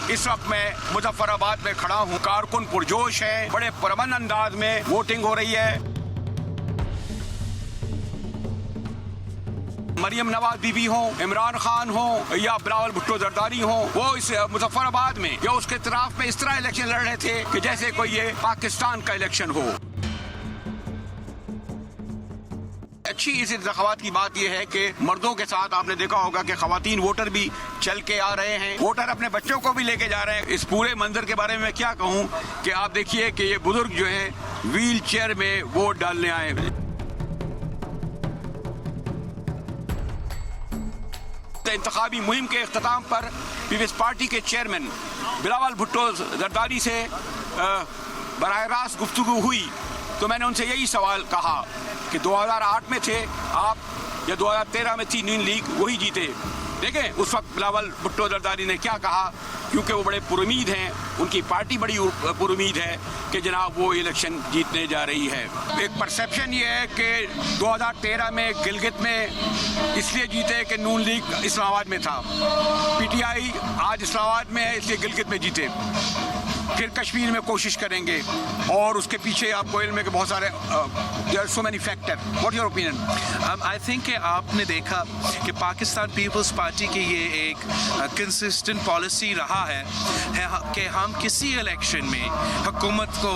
इस वक्त मैं मुजफ्फराबाद में खड़ा हूँ। कारकुन पुरजोश है, बड़े पुरअमन अंदाज में वोटिंग हो रही है। मरियम नवाज बीबी हो, इमरान खान हो या बिलावल भुट्टो जरदारी हो, वो इस मुजफ्फराबाद में या उसके इतराफ में इस तरह इलेक्शन लड़ रहे थे कि जैसे कोई ये पाकिस्तान का इलेक्शन हो। अच्छी इस इंतखाबात की बात यह है कि मर्दों के साथ आपने देखा होगा कि खवातीन वोटर भी चल के आ रहे हैं, वोटर अपने बच्चों को भी लेके जा रहे हैं। इस पूरे मंजर के बारे में मैं क्या कहूँ कि आप देखिए कि ये बुजुर्ग जो है व्हील चेयर में वोट डालने आए हैं। इंतखाबी मुहिम के इख्तिताम पर पीपल्स पार्टी के चेयरमैन बिलावल भुट्टो जरदारी से बराह रास्त गुफ्तगू हुई तो मैंने उनसे यही सवाल कहा कि 2008 में थे आप या 2013 में थी नून लीग, वही जीते। देखें उस वक्त बिलावल भुट्टो जरदारी ने क्या कहा, क्योंकि वो बड़े पुरुमीद हैं, उनकी पार्टी बड़ी पुरुमीद है कि जनाब वो इलेक्शन जीतने जा रही है। एक परसेप्शन ये है कि 2013 में गिलगित में इसलिए जीते कि नून लीग इस्लामाबाद में था, पीटीआई आज इस्लामाबाद में है इसलिए गिलगित में जीते। फिर कश्मीर में कोशिश करेंगे और उसके पीछे आपको इल्म है कि बहुत सारे there are so many factor. What your opinion? I think कि आपने देखा कि पाकिस्तान पीपल्स पार्टी की ये एक कंसिस्टेंट पॉलिसी रहा है कि हम किसी इलेक्शन में हुकूमत को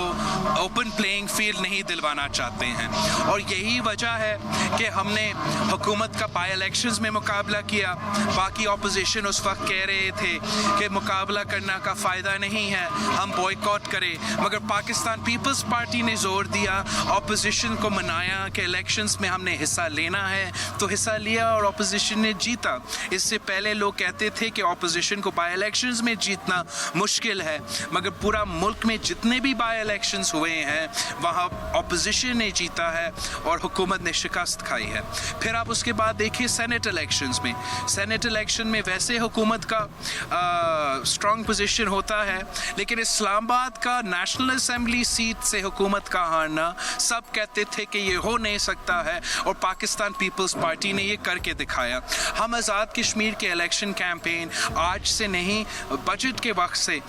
ओपन प्लेइंग फील्ड नहीं दिलवाना चाहते हैं, और यही वजह है कि हमने हुकूमत का बाई इलेक्शंस में मुकाबला किया। बाकी अपोजिशन उस वक्त कह रहे थे कि मुकाबला करना का फ़ायदा नहीं है, हम बॉयकॉट करें, मगर पाकिस्तान पीपल्स पार्टी ने जोर दिया, अपोजिशन को मनाया कि इलेक्शंस में हमने हिस्सा लेना है, तो हिस्सा लिया और अपोजिशन ने जीता। इससे पहले लोग कहते थे कि अपोजिशन को बाई इलेक्शंस में जीतना मुश्किल है, मगर पूरा मुल्क में जितने भी बाई इलेक्शंस हुए हैं वहाँ अपोजिशन ने जीता है और हुकूमत ने शिकस्त खाई है। फिर आप उसके बाद देखिए सेनेट इलेक्शंस में, सेनेट इलेक्शन में वैसे हुकूमत का स्ट्रॉन्ग पोजीशन होता है, लेकिन इस्लामाबाद का नेशनल असेंबली सीट से हुकूमत का हारना सब कहते थे कि ये हो नहीं सकता है, और पाकिस्तान पीपल्स पार्टी ने ये करके दिखाया। हम आज़ाद कश्मीर के इलेक्शन कैंपेन आज से नहीं बजट के वक्त से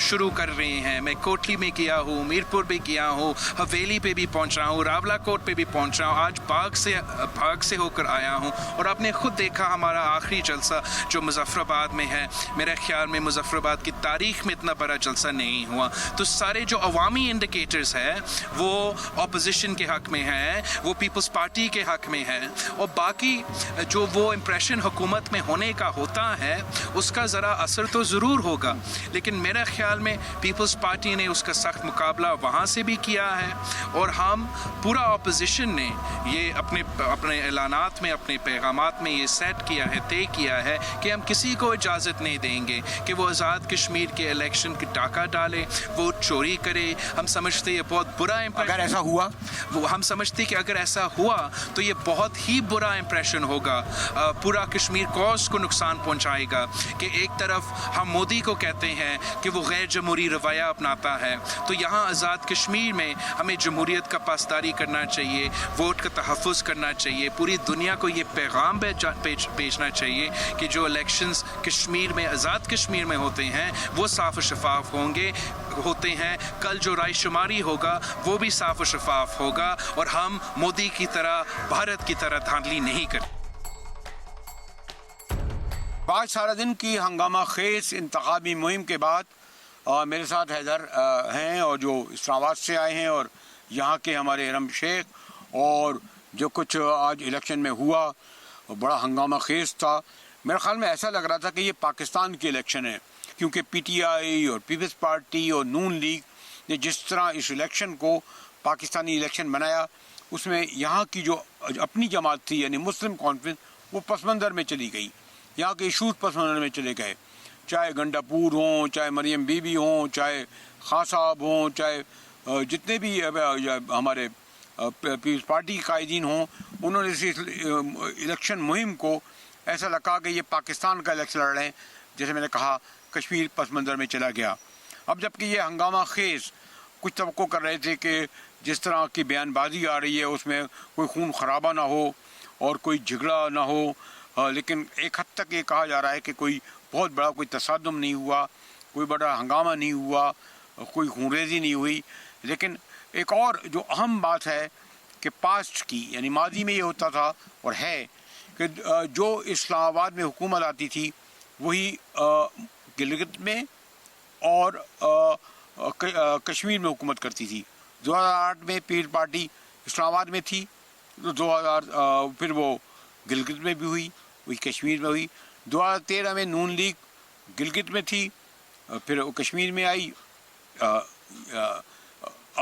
शुरू कर रहे हैं। मैं कोटली में किया हूँ, मीरपुर भी किया हूँ, हवेली पे भी पहुँचा हूँ, रावलाकोट पे भी पहुँचा हूँ, आज बाग से होकर आया हूँ, और आपने खुद देखा हमारा आखिरी जलसा जो मुजफ्फराबाद में है, मेरे ख्याल में मुजफ्फराबाद की तारीख में इतना बड़ा जलसा नहीं हुआ। तो सारे जो अवामी इंडिकेटर्स हैं वो अपोजिशन के हक में हैं, वो पीपल्स पार्टी के हक में है, और बाकी जो वो इम्प्रेशन हुकूमत में होने का होता है उसका ज़रा असर तो ज़रूर होगा, लेकिन मेरे ख्याल में पीपल्स पार्टी ने उसका सख्त मुकाबला वहाँ से भी किया है, और हम पूरा अपोजिशन ने ये अपने ऐलानात में, अपने पैगामात में ये सेट किया है, तय किया है कि हम किसी को इजाज़त नहीं देंगे कि वो आज़ाद कश्मीर के इलेक्शन की टाका डाले, वोट चोरी करे। हम समझते ये बहुत बुरा अगर ऐसा हुआ, हम समझते कि अगर ऐसा हुआ तो ये बहुत ही बुरा इंप्रेशन होगा, पूरा कश्मीर कॉज को नुकसान पहुंचाएगा। कि एक तरफ हम मोदी को कहते हैं कि वो गैर जमहूरी रवैया अपनाता है, तो यहाँ आज़ाद कश्मीर में हमें जमहूरियत का पासदारी करना चाहिए, वोट का तहफ़्फ़ुज़ करना चाहिए, पूरी दुनिया को ये पैगाम भेजना चाहिए कि जो इलेक्शंस कश्मीर में, आज़ाद कश्मीर में होते हैं वो साफ़ और शफाफ होते हैं। कल जो रायशुमारी होगा वो भी साफ़ और शफाफ होगा, और हम मोदी की तरह, भारत की तरह धांधली नहीं करें। 5 सारा दिन की हंगामा खेज इंतखाबी मुहिम के बाद मेरे साथ हैदर हैं, और जो इस्लामाबाद से आए हैं, और यहाँ के हमारे इरम शेख, और जो कुछ आज इलेक्शन में हुआ बड़ा हंगामा खेज था। मेरे ख्याल में ऐसा लग रहा था कि ये पाकिस्तान की इलेक्शन है, क्योंकि पीटीआई और पीपल्स पार्टी और नून लीग ने जिस तरह इस इलेक्शन को पाकिस्तानी इलेक्शन बनाया, उसमें यहाँ की जो अपनी जमात थी यानी मुस्लिम कॉन्फ्रेंस, वो पसमंज़र में चली गई, यहाँ के इशूज़ पसमंज़र में चले गए, चाहे गंडापुर हों, चाहे मरियम बीबी हों, चाहे खां साहब हों, चाहे जितने भी हमारे पीपल्स पार्टी के कायदीन हों, उन्होंने इस इलेक्शन मुहिम को ऐसा लगा कि ये पाकिस्तान का इलेक्शन लड़ रहे हैं। जैसे मैंने कहा, कश्मीर पसमंज़र में चला गया। अब जबकि ये हंगामा खेज कुछ तवक्को कर रहे थे कि जिस तरह की बयानबाजी आ रही है उसमें कोई खून खराबा ना हो और कोई झगड़ा ना हो, लेकिन एक हद तक ये कहा जा रहा है कि कोई बहुत बड़ा कोई तसादुम नहीं हुआ, कोई बड़ा हंगामा नहीं हुआ, कोई खूनरेजी नहीं हुई। लेकिन एक और जो अहम बात है कि पास्ट की, यानी माजी में ये होता था और है कि जो इस्लामाबाद में हुकूमत आती थी वही गिलगित में और कश्मीर में हुकूमत करती थी। 2008 में पीपल्स पार्टी इस्लामाबाद में थी, तो 2000 फिर वो गिलगित में भी हुई, वही कश्मीर में हुई। 2013 में नून लीग गिलगित में थी, फिर वो कश्मीर में आई।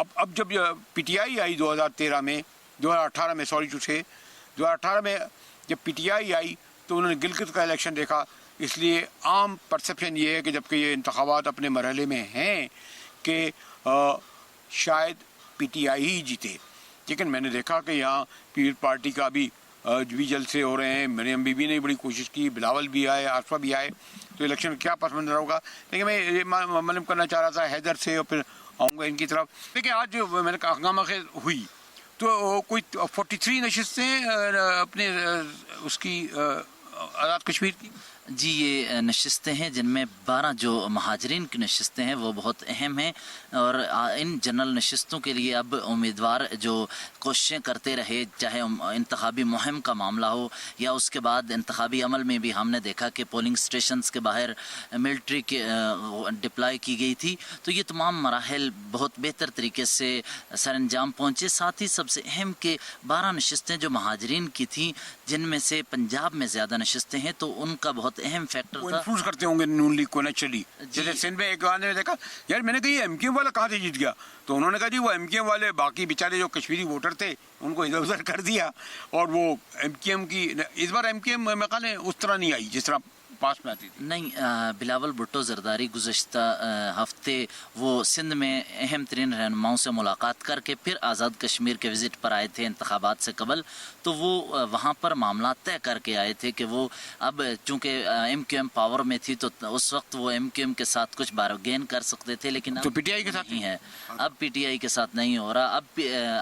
अब जब पीटीआई आई 2013 में 2018 में 2018 में जब पीटीआई आई तो उन्होंने गिलगित का इलेक्शन देखा। इसलिए आम परसेप्शन ये है कि जबकि ये इंतखाबात अपने मरहले में हैं कि शायद पीटीआई ही जीते, लेकिन मैंने देखा कि यहाँ पीपल्स पार्टी का भी जलसे हो रहे हैं। मरियम बीबी ने बड़ी कोशिश की, बिलावल भी आए, आसफा भी आए, तो इलेक्शन क्या पस मंजर होगा। लेकिन मैं ये मालूम करना चाह रहा था हैदर से और फिर आऊँगा इनकी तरफ। देखिए आज जो मैंने कहा हंगामा खेज हुई तो कोई 43 नशिस्तें अपने उसकी आज़ाद कश्मीर की जी, ये नशिस्तें हैं जिनमें 12 जो महाजरीन की नशिस्तें हैं वो बहुत अहम हैं। और इन जनरल नशिस्तों के लिए अब उम्मीदवार जो कोशिशें करते रहे, चाहे इंतखाबी मुहिम का मामला हो या उसके बाद इंतखाबी अमल में भी हमने देखा कि पोलिंग स्टेशंस के बाहर मिलिट्री के डिप्लॉय की गई थी, तो ये तमाम मराहल बहुत बेहतर तरीके से सर अंजाम पहुँचे। साथ ही सबसे अहम के 12 नशिस्तें जो महाजरीन की थी, जिनमें से पंजाब में ज़्यादा नशिस्तें हैं, तो उनका बहुत अहम फैक्टर था। इन्फ्लुएंस करते होंगे नून लीग को नेचुरली। जैसे सिंध में एक आने में देखा यार, मैंने कहा ये एमक्यूएम वाला कहाँ से जीत गया, तो उन्होंने कहा जी वो एमक्यूएम वाले बाकी बेचारे जो कश्मीरी वोटर थे उनको इधर उधर कर दिया, और वो एमक्यूएम की इस बार एमक्यूएम में कहने उस तरह नहीं आई जिस तरह पास में आती थी। नहीं, बिलावल भुट्टो जरदारी गुज़श्ता हफ्ते वो सिंध में अहम तरीन रहनुमाओं से मुलाकात करके फिर आज़ाद कश्मीर के विज़िट पर आए थे इंतखाबात से कबल, तो वो वहाँ पर मामला तय करके आए थे कि वो अब चूँकि एमक्यूएम पावर में थी तो उस वक्त वो एमक्यूएम के साथ कुछ बारगेन कर सकते थे, लेकिन अब तो पीटीआई के साथ नहीं है, अब पीटीआई के साथ नहीं हो रहा। अब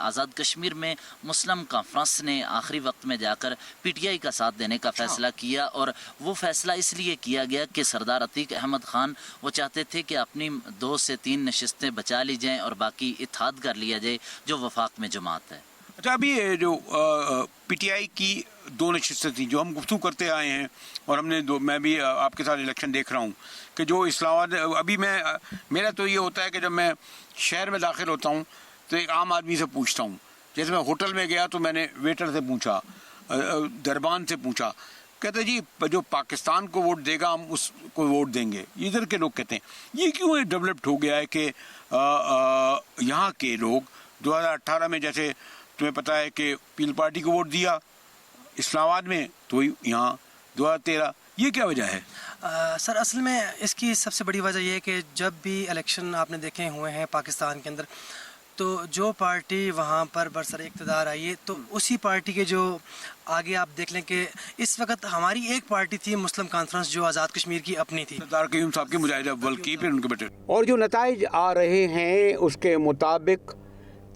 आज़ाद कश्मीर में मुस्लिम कॉन्फ्रेंस ने आखिरी वक्त में जाकर पीटीआई का साथ देने का फैसला किया, और वो फैसला इसलिए किया गया कि सरदार अतीक अहमद खान वो चाहते थे कि अपनी 2 से 3 नशिस्तें बचा ली जाएं और बाकी इत्तेहाद कर लिया जाए जो वफाक में जमात है। अच्छा, अभी जो पीटीआई की 2 नशिस्तें थी जो हम गुफ्तगू करते आए हैं, और मैं भी आपके साथ इलेक्शन देख रहा हूँ कि जो इस्लामाबाद अभी मेरा तो ये होता है कि जब मैं शहर में दाखिल होता हूँ तो एक आम आदमी से पूछता हूँ। जैसे मैं होटल में गया तो मैंने वेटर से पूछा, दरबान से पूछा, कहते जी जो पाकिस्तान को वोट देगा हम उसको वोट देंगे। इधर के लोग कहते हैं ये क्यों डेवलप्ड हो गया है कि यहाँ के लोग 2018 में जैसे तुम्हें पता है कि पीपल्स पार्टी को वोट दिया इस्लामाबाद में, तो यहाँ 2013, ये क्या वजह है? सर असल में इसकी सबसे बड़ी वजह यह है कि जब भी इलेक्शन आपने देखे हुए हैं पाकिस्तान के अंदर, तो जो पार्टी वहाँ पर बरसर इक़्तिदार आई है तो उसी पार्टी के जो आगे आप देख लें कि इस वक्त हमारी एक पार्टी थी मुस्लिम कॉन्फ्रेंस जो आज़ाद कश्मीर की अपनी थी, सरदार क़य्यूम साहब के मुजाहिद अव्वल की, फिर उनके बेटे। और जो नताइज आ रहे हैं उसके मुताबिक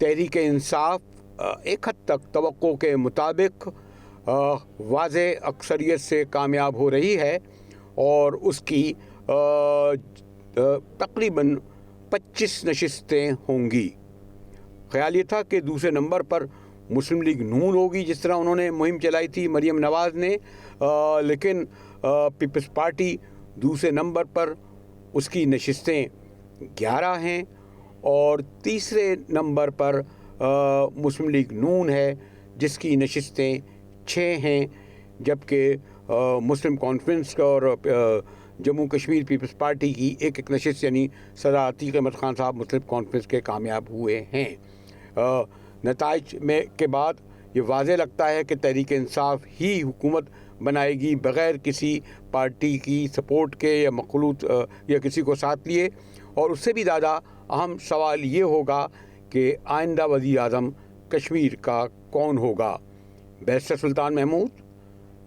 तहरीक इंसाफ एक हद तक तवक्को के मुताबिक वाज़े अक्सरियत से कामयाब हो रही है, और उसकी तकरीबन 25 नशिस्तें होंगी। ख्याल ये था कि दूसरे नंबर पर मुस्लिम लीग नून होगी, जिस तरह उन्होंने मुहिम चलाई थी मरियम नवाज़ ने, लेकिन पीपल्स पार्टी दूसरे नंबर पर, उसकी नशिस्तें 11 हैं, और तीसरे नंबर पर मुस्लिम लीग नून है जिसकी नशिस्तें 6 हैं, जबकि मुस्लिम कॉन्फ्रेंस और जम्मू कश्मीर पीपल्स पार्टी की एक नशिस्त यानी सरदार अतीक अहमद खान साहब मुस्लिम कॉन्फ्रेंस के कामयाब हुए हैं। नताइज में के बाद ये वाज़े लगता है कि तहरीक इंसाफ ही हुकूमत बनाएगी बग़ैर किसी पार्टी की सपोर्ट के या मखलूत या किसी को साथ लिए। और उससे भी ज़्यादा अहम सवाल ये होगा कि आइंदा वज़ीर आज़म कश्मीर का कौन होगा। बैरिस्टर सुल्तान महमूद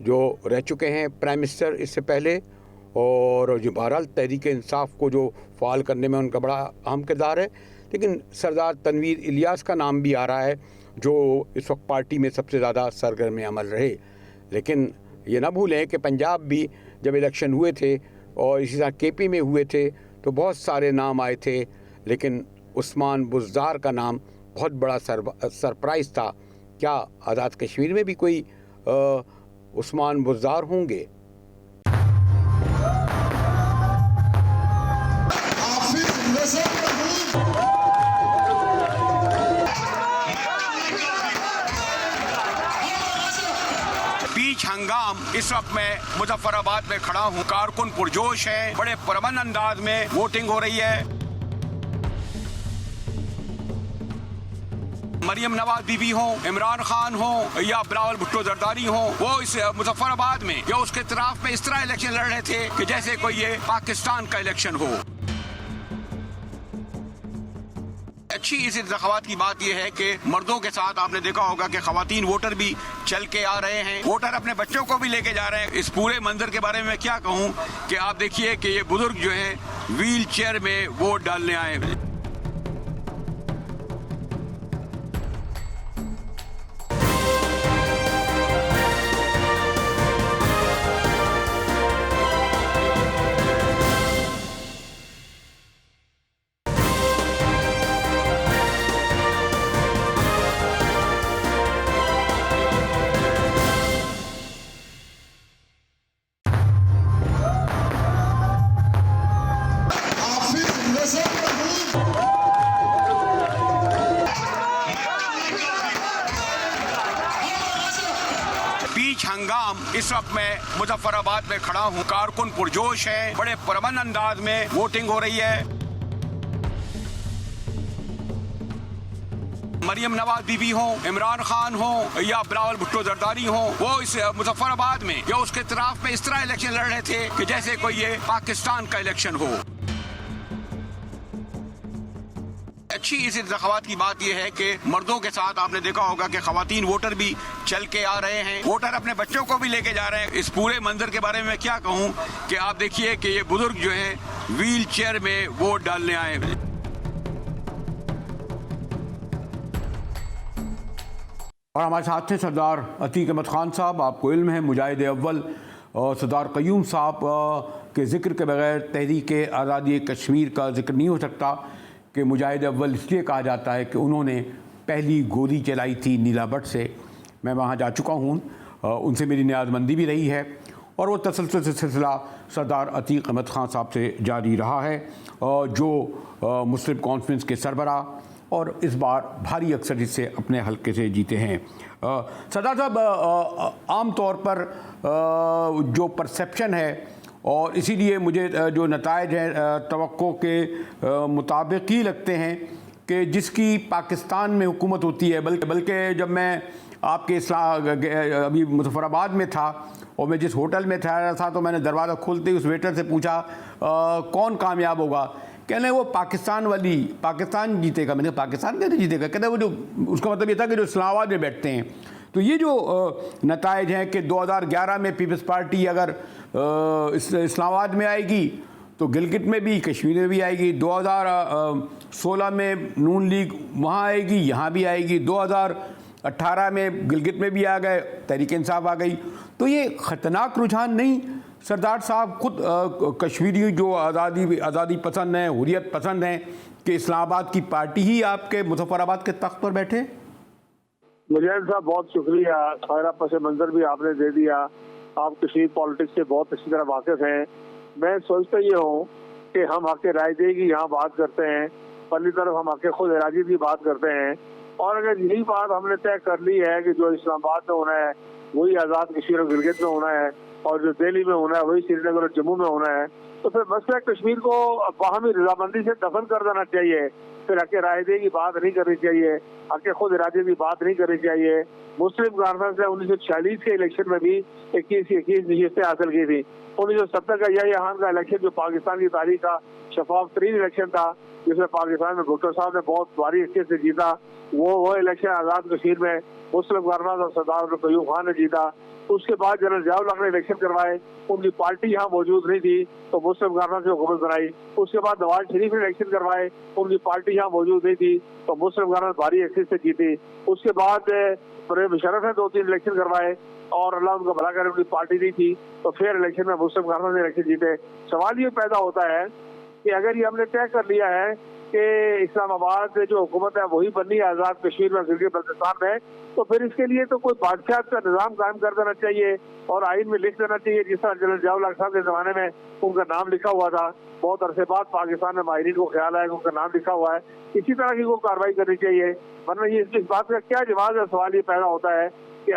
जो रह चुके हैं प्राइम मिनिस्टर इससे पहले, और जो बहरहाल तहरीक इंसाफ को जो फ़ाल करने में उनका बड़ा अहम किरदार है, लेकिन सरदार तनवीर इलियास का नाम भी आ रहा है जो इस वक्त पार्टी में सबसे ज़्यादा सरगर्म अमल रहे। लेकिन ये ना भूलें कि पंजाब भी जब इलेक्शन हुए थे और इसी तरह केपी में हुए थे तो बहुत सारे नाम आए थे, लेकिन उस्मान बुज़दार का नाम बहुत बड़ा सरप्राइज़ था। क्या आज़ाद कश्मीर में भी कोई उस्मान बुज़दार होंगे? बीच हंगाम इस वक्त मैं मुजफ्फराबाद में खड़ा हूँ। कारकुन पुरजोश है, बड़े पुरअमन अंदाज में वोटिंग हो रही है। मरियम नवाज बीबी हो, इमरान खान हो या बिलावल भुट्टो जरदारी हो, वो इस मुजफ्फराबाद में या उसके इतराफ में इस तरह इलेक्शन लड़ रहे थे कि जैसे कोई ये पाकिस्तान का इलेक्शन हो। अच्छी इस इंतखाबात की बात यह है कि मर्दों के साथ आपने देखा होगा कि खवातीन वोटर भी चल के आ रहे हैं, वोटर अपने बच्चों को भी लेके जा रहे हैं। इस पूरे मंजर के बारे में मैं क्या कहूँ कि आप देखिए कि ये बुजुर्ग जो हैं व्हील चेयर में वोट डालने आए। बीच हंगाम इस वक्त मैं मुजफ्फराबाद में खड़ा हूँ। कारकुन पुरजोश है, बड़े पुरअमन अंदाज में वोटिंग हो रही है। मरियम नवाज बीबी हो, इमरान खान हो या बिलावल भुट्टो जरदारी हो, वो इस मुजफ्फराबाद में या उसके इतराफ में इस तरह इलेक्शन लड़ रहे थे कि जैसे कोई ये पाकिस्तान का इलेक्शन हो। अच्छी इस इंतखाबात की बात यह है कि मर्दों के साथ आपने देखा होगा कि खवातीन वोटर भी चल के आ रहे हैं, वोटर अपने बच्चों को भी लेके जा रहे हैं। इस पूरे मंजर के बारे में मैं क्या कहूँ कि आप देखिए कि ये बुजुर्ग जो हैं व्हील चेयर में वोट डालने आए। और हमारे साथ थे सरदार अतीक अहमद खान साहब। आपको इल्म है मुजाहिद अव्वल और सरदार क़य्यूम साहब के ज़िक्र के बगैर तहरीक आज़ादी कश्मीर का जिक्र नहीं हो सकता कि मुजाहिद अव्वल इसलिए कहा जाता है कि उन्होंने पहली गोली चलाई थी नीलाभट्ट से। मैं वहाँ जा चुका हूँ, उनसे मेरी न्याज़मंदी भी रही है और वो तसलसल सिलसिला सरदार अतीक अहमद खान साहब से जारी रहा है, जो मुस्लिम कॉन्फ्रेंस के सरबराह और इस बार भारी अक्सरियत से अपने हल्के से जीते हैं। सरदार साहब, आम तौर पर जो परसेप्शन है और इसीलिए मुझे जो नताइज हैं तवक्को के मुताबिक ही लगते हैं कि जिसकी पाकिस्तान में हुकूमत होती है, बल्कि जब मैं आपके अभी मुजफ्फराबाद में था और मैं जिस होटल में ठहरा था तो मैंने दरवाज़ा खोलते ही उस वेटर से पूछा कौन कामयाब होगा। कहने वो पाकिस्तान जीतेगा। मैंने पाकिस्तान कैसे जीतेगा? कहते वो जो उसका मतलब ये था कि जो इस्लामाबाद में बैठते हैं। तो ये जो नताइज हैं कि 2011 में पीपल्स पार्टी अगर इस्लामाबाद में आएगी तो गिलगित में भी, कश्मीर में भी आएगी। 2016 में नून लीग वहाँ आएगी, यहाँ भी आएगी। 2018 में गिलगित में भी आ गए, तहरीक इंसाफ आ गई। तो ये ख़तरनाक रुझान नहीं सरदार साहब? खुद कश्मीरी जो आज़ादी पसंद हैं, हुर्रियत पसंद हैं, कि इस्लामाबाद की पार्टी ही आपके मुजफ्फराबाद के तख्त पर बैठे। मुजाहिद साहब बहुत शुक्रिया, सारा पस मंजर भी आपने दे दिया। आप कश्मीर पॉलिटिक्स से बहुत अच्छी तरह वाकिफ हैं। मैं सोचता ये हूँ कि हम हक़ राय देगी यहाँ बात करते हैं, पहली तरफ हम हक़ खुद इरादी की बात करते हैं। और अगर यही बात हमने तय कर ली है कि जो इस्लामाबाद में होना है वही आज़ाद कश्मीर और गिलगित में होना है और जो दिल्ली में होना है वही श्रीनगर और जम्मू में होना है, तो फिर मसला कश्मीर को बाहमी रजामंदी से दफन कर देना चाहिए। फिर हक़ राय दे की बात नहीं करनी चाहिए, हक़ खुद इरादे की बात नहीं करनी चाहिए। मुस्लिम कॉन्फ्रेंस ने 1946 के इलेक्शन में भी 21 नशिस्तें हासिल की थी। 1970 का यही खान का इलेक्शन जो पाकिस्तान की तारीख का शफाफ तरीन इलेक्शन था, जिसमें पाकिस्तान में भुट्टो साहब ने बहुत भारी हैसियत से जीता, वो इलेक्शन आज़ाद कश्मीर में मुस्लिम कॉन्फ्रेंस और सरदार क़य्यूम खान ने जीता। उसके बाद जनरल ज़ियाउल ने इलेक्शन करवाए, उनकी पार्टी यहाँ मौजूद नहीं थी तो मुस्लिम कॉन्फ्रेंस ने हुकूमत बनाई। उसके बाद नवाज शरीफ ने इलेक्शन करवाए, उनकी पार्टी यहाँ मौजूद नहीं थी तो मुस्लिम कॉन्फ्रेंस भारी हैसियत से जीती। उसके बाद परवेज़ मुशर्रफ ने 2-3 इलेक्शन करवाए और अल्लाह उनका भला करे उनकी पार्टी नहीं थी तो फिर इलेक्शन में मुस्लिम कॉन्फ्रेंस ने इलेक्शन जीते। सवाल ये पैदा होता है कि अगर ये हमने तय कर लिया है कि इस्लामाबाद में जो हुकूमत है वही बननी है आज़ाद कश्मीर में, गिलगित बल्तिस्तान में, तो फिर इसके लिए तो कोई बादशाह का निज़ाम कायम कर देना चाहिए और आइन में लिख देना चाहिए, जिस तरह जनरल जियाउल हक साहब के ज़माने में उनका नाम लिखा हुआ था। बहुत अरसे बाद पाकिस्तान में माहिरीन को ख्याल आया कि उनका नाम लिखा हुआ है। इसी तरह की वो कार्रवाई करनी चाहिए, वरना ये इस बात का क्या जवाब है। सवाल ये पैदा होता है कि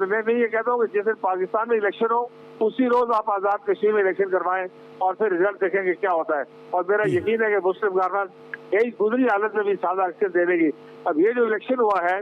मैं ये कहता हूँ कि जिस दिन पाकिस्तान में इलेक्शन हो उसी रोज आप आज़ाद कश्मीर में इलेक्शन करवाएं और फिर रिजल्ट देखेंगे क्या होता है। और मेरा यकीन है कि मुस्लिम गवर्नमेंट यही गुजरी हालत में भी सादा अक्सर दे देगी। अब ये जो इलेक्शन हुआ है,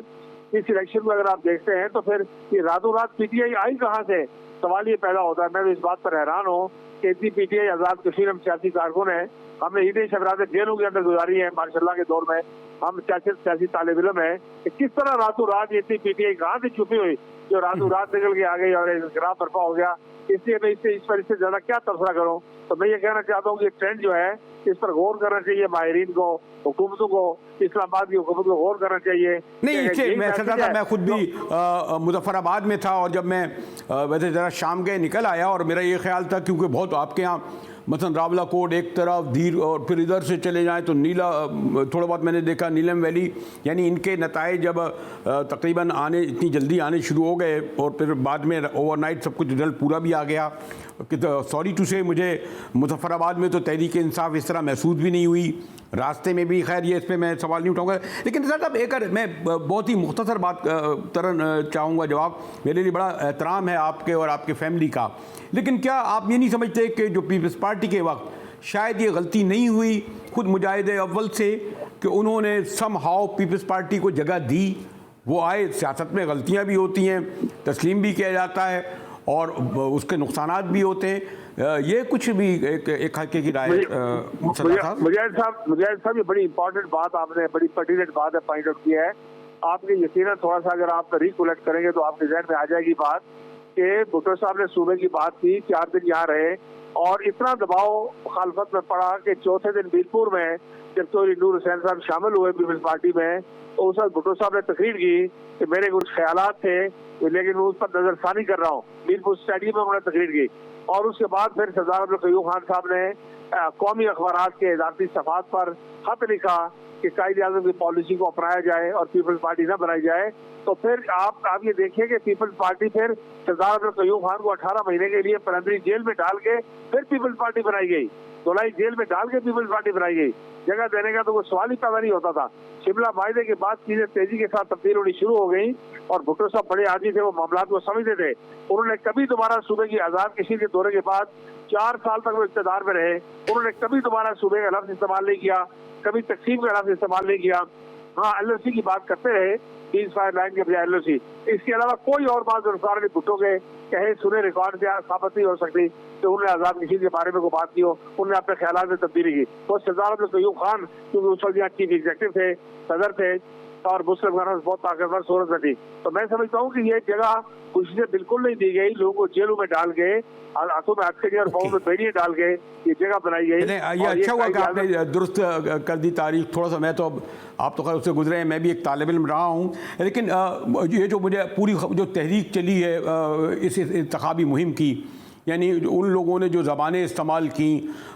इस इलेक्शन में अगर आप देखते हैं तो फिर ये रातों रात पीटीआई आई कहाँ से, सवाल ये पैदा होता है। मैं भी इस बात पर हैरान हूँ कि इतनी पीटीआई आज़ाद कश्मीर हम सियासी कारकुन है, हमने ईद शबरात जेलों के अंदर गुजारी है मार्शल्लाह के दौर में, हम सियासी तालिब इल्म है कि किस तरह रातों रात इतनी पीटीआई कहाँ से छुपी हुई जो रातों रात निकल के आ गई और इंकलाब बर्पा हो गया। इसलिए मैं इस पर इससे ज्यादा क्या तबसरा करूं। तो मैं ये कहना चाहता हूँ कि ट्रेंड जो है इस पर गौर करना चाहिए, माहिरीन को, हुकूमतों को, इस्लामाबाद की हुकूमत को गौर करना चाहिए। नहीं, मैं खुद भी मुजफ्फराबाद में था और जब मैं वैसे ज़रा शाम के निकल आया और मेरा ये ख्याल था क्योंकि बहुत आपके यहाँ मसलन रावला कोट एक तरफ धीर और फिर इधर से चले जाएं तो नीला, थोड़ा बहुत मैंने देखा नीलम वैली, यानी इनके नताइज जब तकरीबन इतनी जल्दी आने शुरू हो गए और फिर बाद में ओवरनाइट सब कुछ रिजल्ट पूरा भी आ गया। सॉरी टू से मुझे मुजफ्फराबाद में तो तहरीक इंसाफ इस तरह महसूस भी नहीं हुई, रास्ते में भी। खैर ये इस पर मैं सवाल नहीं उठाऊंगा, लेकिन साहब एक मैं बहुत ही मुख्तसर बात तरन चाहूँगा जवाब। मेरे लिए बड़ा एहतराम है आपके और आपके फैमिली का, लेकिन क्या आप ये नहीं समझते कि जो पीपल्स पार्टी के वक्त शायद ये गलती नहीं हुई खुद मुजाहिद अव्वल से कि उन्होंने सम हाउ पीपल्स पार्टी को जगह दी? वो आए, सियासत में गलतियाँ भी होती हैं, तस्लीम भी किया जाता है और उसके नुकसानात भी होते हैं। ये कुछ भी एक हल्के की राय मुजाहिद साहब ये बड़ी इंपॉर्टेंट बात आपने, बड़ी पर्टिनेंट बात है पॉइंट आउट किया है आपने। यकीनन थोड़ा सा अगर आप रिकलेक्ट करेंगे तो आपके जहन में आ जाएगी बात कि भुट्टो साहब ने सूबे की बात की, 4 दिन यहाँ रहे और इतना दबाव मुखालफत में पड़ा कि चौथे दिन बीरपुर में जब तो नूर हुसैन साहब शामिल हुए पीपल्स पार्टी में तो उस वक्त भुट्टो साहब ने तकरीर की कि मेरे कुछ ख्यालात थे लेकिन मैं उस पर नजरसानी कर रहा हूँ। बीरपुर स्टेडियम में उन्होंने तकरीर की और उसके बाद फिर सरदार अब्दुल कयूम खान साहब ने कौमी अखबारात के इदारती सफात पर खत लिखा कि कायदे आज़म की पॉलिसी को अपनाया जाए और पीपल्स पार्टी न बनाई जाए। तो फिर आप ये देखिए कि पीपल्स पार्टी फिर सरदार अब्दुल कयूम खान को 18 महीने के लिए प्राइमरी जेल में डाल के फिर पीपल्स पार्टी बनाई गई, धुलाई जेल में डाल के पीपल्स पार्टी बनाई गई। जगह देने का तो कोई सवाल ही पैदा नहीं होता था। शिमला मायदे के बाद चीजें तेजी के साथ तब्दील होनी शुरू हो गई और भुट्टो साहब बड़े आदमी थे, वो मामला को समझते थे। उन्होंने कभी दोबारा सूबे की आज़ाद कश्मीर के दौरे के बाद 4 साल तक वो इक़्तिदार में रहे, उन्होंने कभी दोबारा सूबे का लफ्ज़ इस्तेमाल नहीं किया, कभी तकसीम का लफ्ज़ इस्तेमाल नहीं किया। हाँ, LLC की बात करते रहे, सीज़ फायर लाइन के बजाय LLC। इसके अलावा कोई और बात गिरफ्तार भुट्टो के कहे सुने रिकॉर्ड से साबित नहीं हो सकती कि उन्होंने आज़ाद कश्मीर के बारे में कोई बात की हो, उन्होंने अपने ख्यालात में तब्दीली की। तो सरदार अब्दुल कयूम खान क्योंकि उस वक्त यहाँ चीफ एग्जीक्यूटिव थे, सदर थे और मुस्लिम गवर्नमेंट बहुत ताकतवर सूरत में थी। तो मैं समझता हूँ कि ये जगह खुशी से बिल्कुल नहीं दी गई, लोगों को जेलों में डाल के आंखों में हथकड़ी और पाँव में बेड़ियाँ डाल के ये जगह बनाई गई। ये अच्छा हुआ कि आपने दुरुस्त कर दी तारीख। थोड़ा सा मैं तो आप तो खैर उससे गुजरे हैं, मैं भी एक तालिब इल्म रहा हूँ, लेकिन ये जो मुझे पूरी जो तहरीक चली है इस इंतखाबी मुहिम की, यानी उन लोगों ने जो ज़बानें इस्तेमाल की,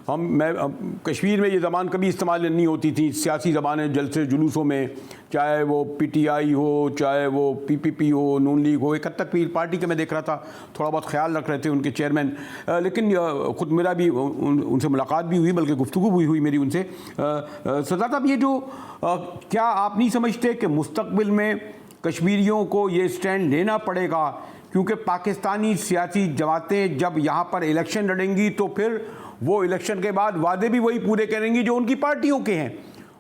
कश्मीर में ये ज़बान कभी इस्तेमाल नहीं होती थी, सियासी ज़बानें जलसे जुलूसों में, चाहे वो PTI हो, चाहे वो PPP हो, नून लीग हो, एक हद तक पार्टी के मैं देख रहा था थोड़ा बहुत ख्याल रख रहे थे उनके चेयरमैन। लेकिन ख़ुद मेरा भी उनसे मुलाकात भी हुई, बल्कि गुफ्तगू भी हुई मेरी उनसे। सरदार साहब, ये जो क्या आप नहीं समझते कि मुस्तक़बिल में कश्मीरियों को ये स्टैंड लेना पड़ेगा, क्योंकि पाकिस्तानी सियासी जमातें जब यहाँ पर इलेक्शन लड़ेंगी तो फिर वो इलेक्शन के बाद वादे भी वही पूरे करेंगी जो उनकी पार्टियों के हैं,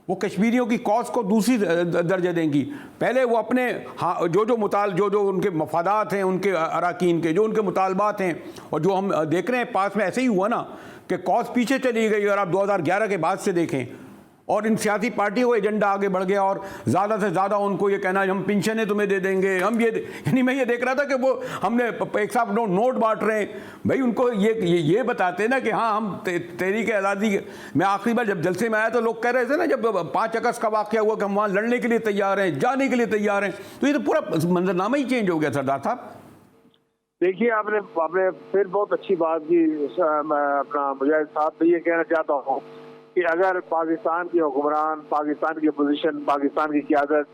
वो कश्मीरियों की कॉज को दूसरी दर्जा देंगी। पहले वो अपने जो उनके मफादात हैं, उनके अराकीन के जो उनके मुतालबात हैं, और जो हम देख रहे हैं पास में ऐसे ही हुआ ना कि कॉज पीछे चली गई। और आप 2011 के बाद से देखें और इन सियासी पार्टियों का एजेंडा आगे बढ़ गया और ज़्यादा से ज़्यादा उनको ये कहना हम पेंशनें तुम्हें दे देंगे, हम ये, यानी मैं ये देख रहा था कि वो हमने एक साथ नोट बांट रहे हैं। भाई उनको ये बताते ना कि हाँ हम तहरीक आज़ादी में आखिरी बार जब जलसे में आया तो लोग कह रहे थे ना जब 5 अगस्त का वाक़या हुआ कि हम वहाँ लड़ने के लिए तैयार हैं, जाने के लिए तैयार हैं। तो ये तो पूरा मंजरनामा ही चेंज हो गया सरदार साहब। देखिए, आपने फिर बहुत अच्छी बात की। अपना मुजाहिद साहब भी ये कहना चाहता हूँ कि अगर पाकिस्तान के हुक्मरान, पाकिस्तान की अपोजिशन, पाकिस्तान की क़यादत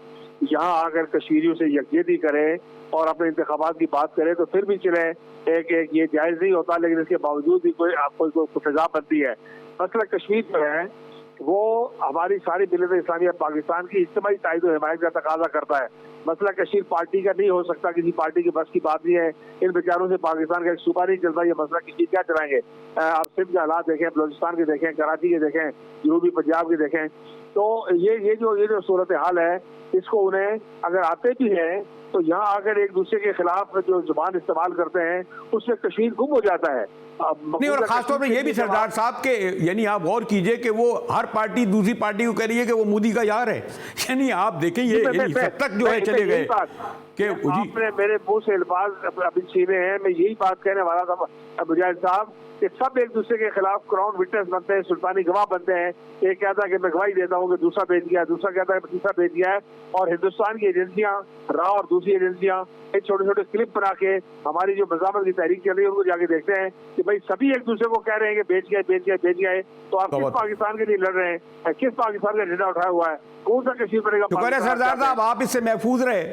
यहाँ आकर कश्मीरियों से यकजहती करे और अपने इंतखाबात की बात करे तो फिर भी चले, एक ये जायज़ नहीं होता, लेकिन इसके बावजूद भी कोई फिजा बनती है। मसला कश्मीर जो है वो हमारी सारी मिल्लत इस्लामिया पाकिस्तान की इज्तिमाई ताईद और हिमायत का तकाजा करता है। मसला कश्मीर पार्टी का नहीं हो सकता, किसी पार्टी की बस की बात नहीं है। इन बेचारों से पाकिस्तान का एक सूबा नहीं चलता, ये मसला कश्मीर क्या चलाएंगे? आप सिंध के हालात देखें, बलूचिस्तान के देखें, कराची के देखें, जनूबी पंजाब के देखें। तो ये जो सूरत हाल है, इसको उन्हें अगर आते भी हैं तो यहाँ आकर एक दूसरे के खिलाफ जो जुबान इस्तेमाल करते हैं उससे कश्मीर गुम हो जाता है। नहीं, और खासतौर पर ये भी सरदार साहब के, यानी आप गौर कीजिए कि वो हर पार्टी दूसरी पार्टी को कह रही है कि वो मोदी का यार है। यानी आप देखें ये सब तक जो है चले गए कि आपने मेरे मुंह से अल्फाज अभी छीने हैं। मैं यही बात कहने वाला था मुजाहिद साहब कि सब एक दूसरे के खिलाफ क्राउन विटनेस बनते हैं, सुल्तानी गवाह बनते हैं। एक कहता है कि मैं गवाही देता हूँ कि दूसरा भेज गया, दूसरा कहता है तीसरा भेज गया है। और हिंदुस्तान की एजेंसियां, रॉ और दूसरी एजेंसियां एक छोटे छोटे क्लिप बना के हमारी जो मज़ामत की तहरीक चल रही है उनको जाके देखते हैं कि भाई सभी एक दूसरे को कह रहे हैं कि बेच गए। तो आप किस पाकिस्तान के लिए लड़ रहे हैं? किस पाकिस्तान का झंडा उठाया हुआ है? कौन सा कश्मीर बनेगा? सरदार साहब आप इससे महफूज रहे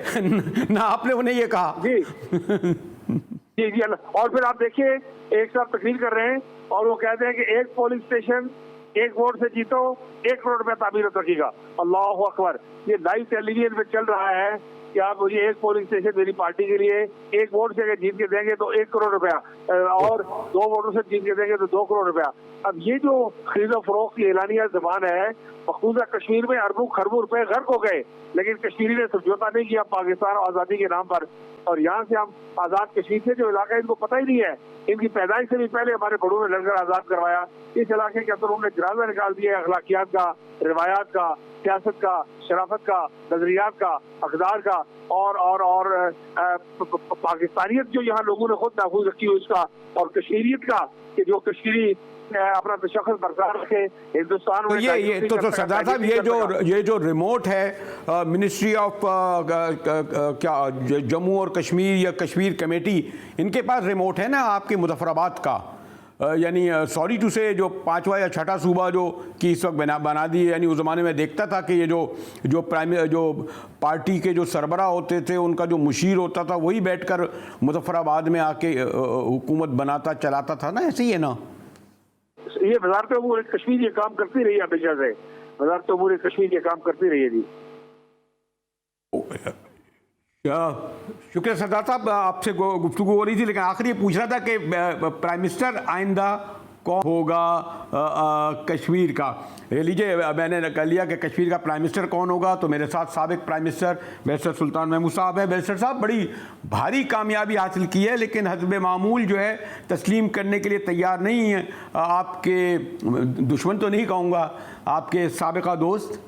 ना, आपने उन्हें ये कहा जी जी। और फिर आप देखिए एक साथ तकरीर कर रहे हैं और वो कहते हैं कि एक पोलिंग स्टेशन एक वोट से जीतो 1 करोड़ रुपया तामीर रखेगा। अल्लाह अकबर, ये लाइव टेलीविजन पे चल रहा है कि आप मुझे एक पोलिंग स्टेशन मेरी पार्टी के लिए 1 वोट से अगर जीत के देंगे तो 1 करोड़ रुपया, और 2 वोटों से जीत के देंगे तो 2 करोड़ रुपया। अब ये जो खरीदो फरोख्त की एलानिया जबान है, मखसूसा कश्मीर में अरबों खरबों रुपए गर्क हो गए, लेकिन कश्मीरी ने समझौता नहीं किया पाकिस्तान आज़ादी के नाम पर। और यहाँ से हम आज़ाद कश्मीर से जो इलाका इनको पता ही नहीं है, इनकी पैदाइश से भी पहले हमारे बड़ों ने लड़कर आज़ाद करवाया। इस इलाके के अंदर उन्होंने जनाजा निकाल दिया अखलाकियात का, रिवायात का, सियासत का, शराफत का, नजरियात का, अकदार का और पाकिस्तानियत जो यहाँ लोगों ने खुद महफूज रखी हुई उसका, और कश्मीरियत का कि जो कश्मीरी अपना तशख्खुस बरकरार रखे। हिंदुस्तान में ये तो सरदार साहब ये जो रिमोट है मिनिस्ट्री ऑफ क्या जम्मू और कश्मीर या कश्मीर कमेटी, इनके पास रिमोट है ना आपके मुजफ्फराबाद का, यानी सॉरी टू से जो 5वां या 6ठा सूबा जो कि इस वक्त बना दिए। यानी उस ज़माने में देखता था कि ये जो पार्टी के जो सरबरा होते थे उनका जो मुशीर होता था वही बैठकर मुजफ्फराबाद में आके हुकूमत बनाता चलाता था ना, ऐसे ही है ना? ये वज़ारत उमूर कश्मीर ये काम करती रही है हमेशा से, वज़ारत उमूर कश्मीर ये काम करती रही है जी। शुक्रिया सरदार साहब, आपसे गुफ्तगू हो रही थी, लेकिन आखिर ये पूछ रहा था कि प्राइम मिनिस्टर आइंदा कौन होगा कश्मीर का। लीजिए, मैंने कह लिया कि कश्मीर का प्राइम मिनिस्टर कौन होगा, तो मेरे साथ साबिक प्राइम मिनिस्टर बैरिस्टर सुल्तान महमूद साहब है। बैरिस्टर साहब, बड़ी भारी कामयाबी हासिल की है, लेकिन हस्ब मामूल जो है तस्लीम करने के लिए तैयार नहीं है आपके दुश्मन तो नहीं कहूँगा, आपके साबिका दोस्त।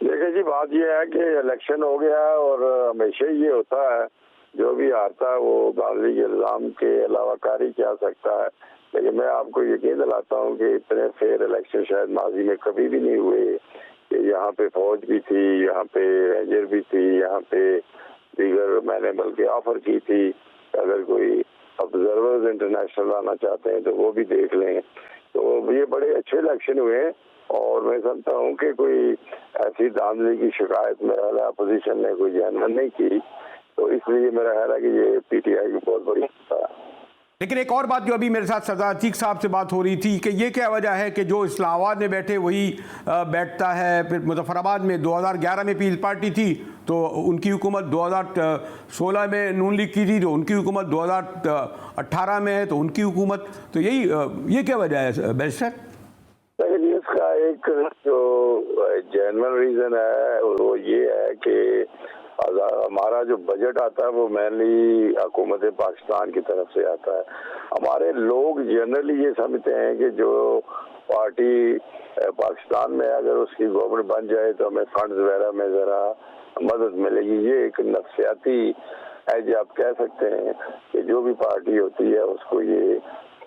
देखिए जी, बात यह है कि इलेक्शन हो गया और हमेशा ये होता है जो भी हारता है वो गांधी के इल्ज़ाम के अलावा कारी क्या सकता है। लेकिन मैं आपको यकीन दिलाता हूँ कि इतने फेयर इलेक्शन शायद माजी में कभी भी नहीं हुए कि यहाँ पे फौज भी थी, यहाँ पे रेंजर भी थी, यहाँ पे दीगर, मैंने बल्कि ऑफर की थी अगर कोई ऑब्जर्वर्स इंटरनेशनल आना चाहते हैं तो वो भी देख लें। तो ये बड़े अच्छे इलेक्शन हुए और मैं समझता हूँ कि कोई ऐसी धांधली की शिकायत मेरा अपोजिशन ने कोई जनरल नहीं की, तो इसलिए मेरा ख्याल है कि ये पीटीआई की बहुत बड़ी है। लेकिन एक और बात जो अभी मेरे साथ सरदार अतीक साहब से बात हो रही थी कि ये क्या वजह है कि जो इस्लामाबाद में बैठे वही बैठता है। फिर मुजफ्फराबाद में 2011 में पीपल्स पार्टी थी तो उनकी हुकूमत 2016 में नून लीग की थी, तो उनकी हुकूमत 2018 में है तो उनकी हुकूमत, तो ये क्या वजह है बैरिस्टर? इसका एक जो जेन्युइन रीज़न है वो ये है कि हमारा जो बजट आता है वो मेनली हुकूमत पाकिस्तान की तरफ से आता है। हमारे लोग जनरली ये समझते हैं कि जो पार्टी पाकिस्तान में अगर उसकी गवर्नमेंट बन जाए तो हमें फंड्स वगैरह में ज़रा मदद मिलेगी। ये एक नफसियाती है जो आप कह सकते हैं कि जो भी पार्टी होती है उसको ये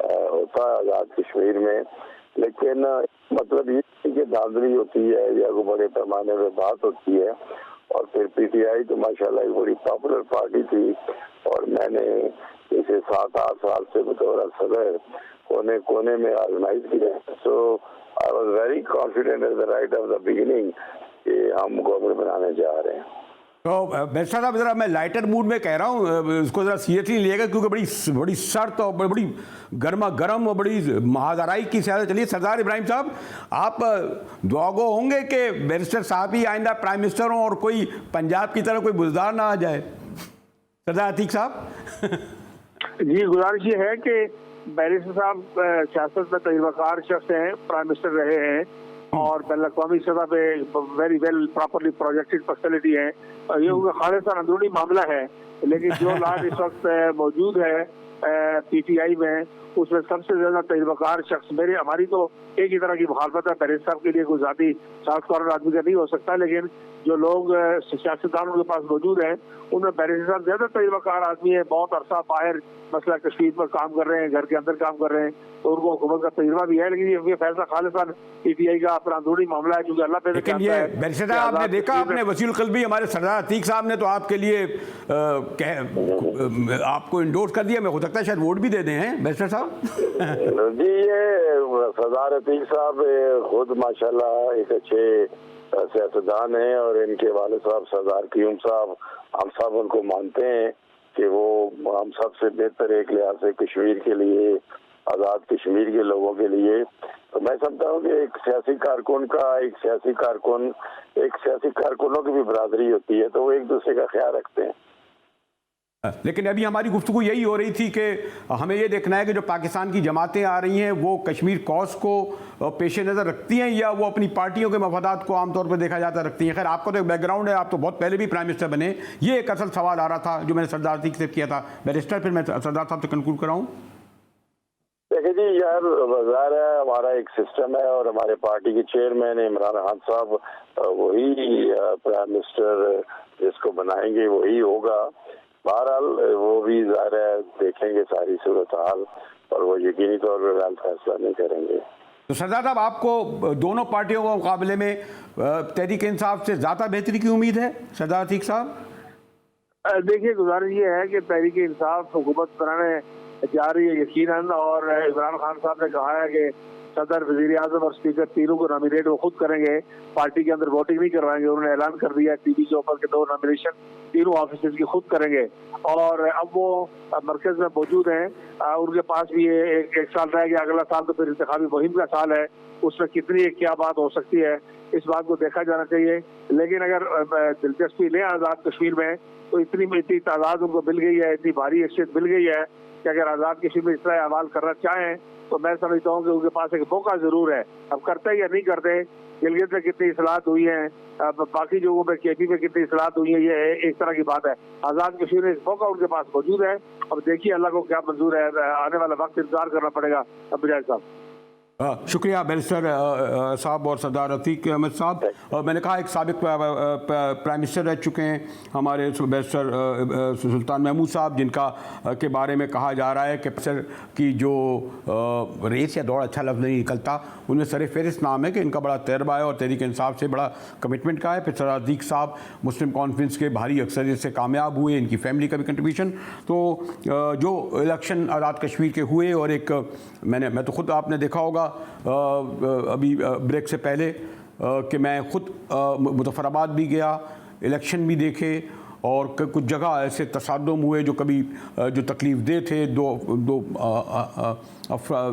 होता है आज़ाद कश्मीर में। लेकिन मतलब ये कि धांधली होती है या कोई बड़े पैमाने पर बात होती है। और फिर पीटीआई तो माशाल्लाह एक बड़ी पॉपुलर पार्टी थी और मैंने इसे 7-8 साल से बतौर सदर कोने कोने में ऑर्गेनाइज की जाए। So I was very confident at the right of the beginning कि हम गवर्नमेंट बनाने जा रहे हैं। तो बैरिस्टर साहब ज़रा मैं लाइटर मूड में कह रहा हूँ, इसको ज़रा सीरियसली लिएगा क्योंकि बड़ी सख्त और बड़ी गर्मा गर्म और बड़ी महाजराई की सियासत चलिए। सरदार इब्राहिम साहब, आप दुआगो होंगे कि बैरिस्टर साहब ही आइंदा प्राइम मिनिस्टर हों और कोई पंजाब की तरह कोई बुजदार ना आ जाए? सरदार अतीक साहब। जी, गुजारिश ये है कि बैरिस्टर साहब सियासत में तजुर्बाकार शख्स हैं, प्राइम मिनिस्टर रहे हैं और बैनुल-अक़वामी सतह पे very well properly projected personality है। ये उनका खालिस्तान अंदरूनी मामला है, लेकिन जो लाट इस वक्त मौजूद है पीटीआई में, उसमें सबसे ज्यादा तजुर्बाकार शख्स हमारी तो एक ही तरह की मुखालफत है, बैरिस्टर साहब के लिए कोई जाती साख्तकार आदमी का नहीं हो सकता, लेकिन जो लोग सियासतदान उनके पास मौजूद हैं उनमें बैरिस्टर साहब ज्यादा तजुर्बाकार आदमी है, बहुत अरसा बाहर मसला कश्मीर पर काम कर रहे हैं, घर के अंदर काम कर रहे हैं, तो उनको हुकूमत का तजुर्बा भी है। लेकिन ये फैसला खालिस्तान पीटीआई का अपना अंदरूनी मामला है, क्योंकि अल्लाह पे। लेकिन ये बैरिस्टर साहब आपने देखा, आपने वसील क़ल्बी हमारे सरदार अतीक साहब ने तो आपके लिए आपको इंडोर्स कर दिया, मैं हो सकता है शायद वोट भी दे दें हैं बैरिस्टर साहब। जी, ये सरदार अतीक साहब खुद माशाल्लाह एक अच्छे सियासतदान हैं और इनके वाले साहब सरदार क़यूम साहब, हम सब उनको मानते हैं कि वो हम सबसे बेहतर एक लिहाज से कश्मीर के लिए, आज़ाद कश्मीर के लोगों के लिए। तो मैं समझता हूँ कि एक सियासी कारकुनों की भी बरादरी होती है, तो वो एक दूसरे का ख्याल रखते हैं। लेकिन अभी हमारी गुफ्तगू यही हो रही थी कि हमें ये देखना है कि जो पाकिस्तान की जमातें आ रही हैं वो कश्मीर कॉज को पेश नज़र रखती हैं या वो अपनी पार्टियों के मफादात को आमतौर पर देखा जाता रखती हैं। खैर, आपका तो एक बैकग्राउंड है, आप तो बहुत पहले भी प्राइम मिनिस्टर बने। ये एक असल सवाल आ रहा था जो मैंने सरदार अतीक से किया था। बैरिस्टर, फिर मैं सरदार साहब से कंक्लूड कराऊँ। देखिए जी, यार बाजार है, हमारा एक सिस्टम है और हमारे पार्टी के चेयरमैन इमरान खान साहब वही प्राइम मिनिस्टर जिसको बनाएंगे वही होगा। बहरहाल वो भी ज़ाहिर है देखेंगे सारी सूरत हाल और वो यकीनी तौर पर फैसला नहीं करेंगे। तो सरदार साहब, आपको दोनों पार्टियों के मुकाबले में तहरीक इंसाफ से ज़्यादा बेहतरी की उम्मीद है? सरदार अतीक साहब, देखिए, गुजारिश ये है कि तहरीक इंसाफ हुकूमत बनाने जा रही है यकीनन, और इमरान खान साहब ने कहा है कि सदर, वजीर आजम और स्पीकर तीनों को नॉमिनेट वो खुद करेंगे, पार्टी के अंदर वोटिंग नहीं करवाएंगे। उन्होंने ऐलान कर दिया टीवी के ऊपर के 2 नॉमिनेशन तीनों ऑफिसर्स की खुद करेंगे। और अब वो मरकज में मौजूद हैं, उनके पास भी एक साल रह गया, अगला साल तो फिर इंतखाबी मुहिम का साल है, उसमें कितनी क्या बात हो सकती है इस बात को देखा जाना चाहिए। लेकिन अगर दिलचस्पी लें आज़ाद कश्मीर में तो इतनी तादाद उनको मिल गई है, इतनी भारी हैसियत मिल गई है कि अगर आज़ाद कश्मीर में इस तरह अमाल करना चाहें तो मैं समझता हूँ कि उनके पास एक मौका जरूर है। अब करते या नहीं करते, गिलगित में कितनी इस्लाहत हुई है, बाकी जगहों में केपी में कितनी इस्लाहत हुई है, ये एक तरह की बात है। आज़ाद कश्मीर में एक मौका उनके पास मौजूद है। अब देखिए अल्लाह को क्या मंजूर है, आने वाला वक्त इंतजार करना पड़ेगा। मुजाहिद साहब, शुक्रिया बैरिस्टर साहब और सरदार अतीक अहमद साहब। मैंने कहा एक साबिक प्राइम मिनिस्टर रह चुके हैं हमारे बैरिस्टर सुल्तान महमूद साहब, जिनका के बारे में कहा जा रहा है कि की जो रेस या दौड़, अच्छा लफ्ज़ नहीं निकलता, उनमें सर फहरिस्त नाम है कि इनका बड़ा तजर्बा है और तहरीक इंसाफ से बड़ा कमिटमेंट का है। फिर सरदार अतीक साहब मुस्लिम कॉन्फ्रेंस के भारी अक्सरियत से कामयाब हुए, इनकी फैमिली का भी कंट्रीब्यूशन। तो जो इलेक्शन आज़ाद कश्मीर के हुए और एक मैं तो ख़ुद आपने देखा होगा अभी ब्रेक से पहले कि मैं खुद मुजफ्फराबाद भी गया, इलेक्शन भी देखे और कुछ जगह ऐसे तसादुम हुए जो कभी जो तकलीफ़ दे थे। दो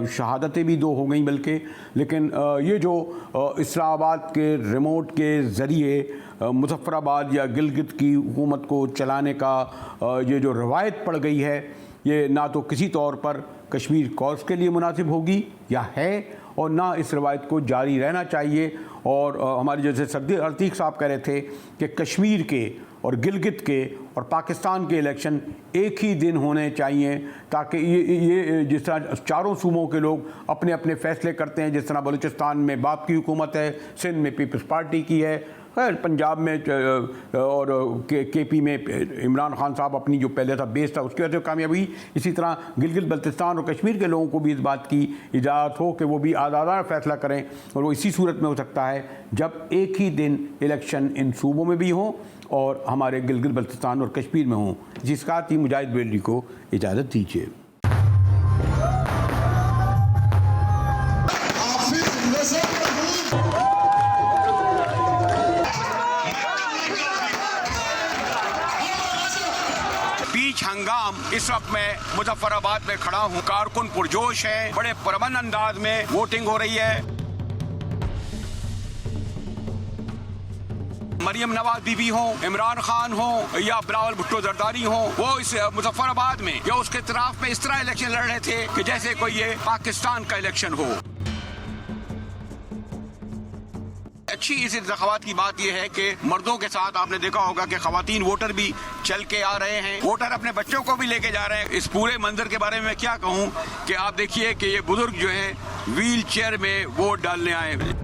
शहादतें भी 2 हो गई बल्कि। लेकिन ये जो इस्लामाबाद के रिमोट के ज़रिए मुजफ्फराबाद या गिलगित की हुकूमत को चलाने का ये जो रवायत पड़ गई है, ये ना तो किसी तौर पर कश्मीर कॉज के लिए मुनासिब होगी या है, और ना इस रवायत को जारी रहना चाहिए। और हमारे जैसे सरदार अतीक साहब कह रहे थे कि कश्मीर के और गिलगित के और पाकिस्तान के इलेक्शन एक ही दिन होने चाहिए, ताकि ये जिस तरह चारों सूबों के लोग अपने अपने फैसले करते हैं, जिस तरह बलूचिस्तान में बाप की हुकूमत है, सिंध में पीपल्स पार्टी की है, खैर पंजाब में और केपी में इमरान खान साहब अपनी जो पहले था बेस था उसकी वजह से कामयाब हुई। इसी तरह गिलगित बल्तिस्तान और कश्मीर के लोगों को भी इस बात की इजाज़त हो कि वो भी आज़ादाना फैसला करें, और वो इसी सूरत में हो सकता है जब एक ही दिन इलेक्शन इन सूबों में भी हों और हमारे गिलगित बल्तिस्तान और कश्मीर में हों। जिसका मुजाहिद बेली को इजाज़त दीजिए। तमाम। इस वक्त मैं मुजफ्फराबाद में खड़ा हूँ, कारकुन पुरजोश है, बड़े पुरअमन अंदाज में वोटिंग हो रही है। मरियम नवाज बीबी हो, इमरान खान हो या बिलावल भुट्टो जरदारी हो, वो इस मुजफ्फराबाद में या उसके इतराफ में इस तरह इलेक्शन लड़ रहे थे कि जैसे कोई ये पाकिस्तान का इलेक्शन हो। अच्छी इस इंतखाबात की बात यह है कि मर्दों के साथ आपने देखा होगा कि खवातीन वोटर भी चल के आ रहे हैं, वोटर अपने बच्चों को भी लेके जा रहे हैं। इस पूरे मंजर के बारे में मैं क्या कहूँ कि आप देखिए कि ये बुजुर्ग जो है व्हील चेयर में वोट डालने आए हैं।